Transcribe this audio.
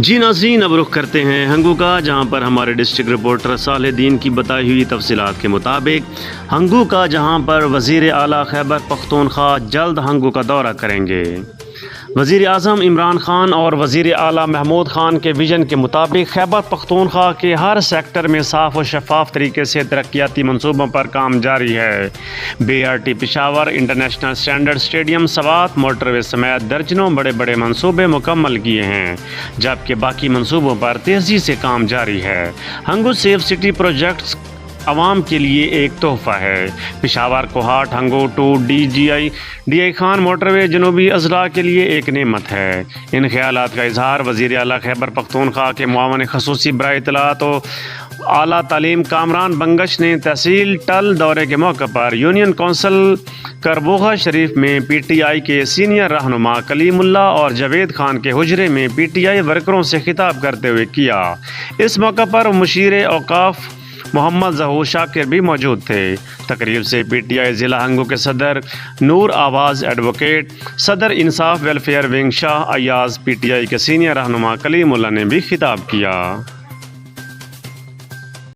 جی ناظرین، اب رخ کرتے ہیں ہنگو کا، جہاں پر ہمارے ڈسٹرکٹ رپورٹر صالح الدین کی بتائی ہوئی تفصیلات کے مطابق ہنگو کا، جہاں پر وزیر اعلیٰ خیبر پختونخوا جلد ہنگو کا دورہ کریں گے۔ وزیر اعظم عمران خان اور وزیر اعلیٰ محمود خان کے ویژن کے مطابق خیبر پختونخوا کے ہر سیکٹر میں صاف و شفاف طریقے سے ترقیاتی منصوبوں پر کام جاری ہے۔ BRT Peshawar, international standard stadium, Swat, motorway سمیت درجنوں بڑے بڑے منصوبے مکمل کیے ہیں، جبکہ باقی منصوبوں پر تیزی سے کام جاری ہے۔ ہنگو سیف سٹی پروجیکٹس عوام کے لیے ایک تحفہ ہے۔ Peshawar Kohat Hangu to D I Khan motorway جنوبی اضلاع کے لیے ایک نعمت ہے۔ ان خیالات کا اظہار وزیر اعلیٰ خیبر پختونخوا کے معاون خصوصی برائے اطلاعات و اعلیٰ تعلیم کامران بنگش نے تحصیل ٹل دورے کے موقع پر یونین کونسل کربوغا شریف میں PTI کے سینئر رہنما کلیم اللہ اور جاوید خان کے حجرے میں PTI ورکروں سے خطاب کرتے ہوئے کیا۔ اس موقع پر مشیر اوقاف محمد ظہور شاکر بھی موجود تھے۔ تقریب سے PTI ضلع ہنگو کے صدر نور آواز ایڈوکیٹ، صدر انصاف ویلفیئر ونگ شاہ ایاز، PTI کے سینئر رہنما کلیم اللہ نے بھی خطاب کیا۔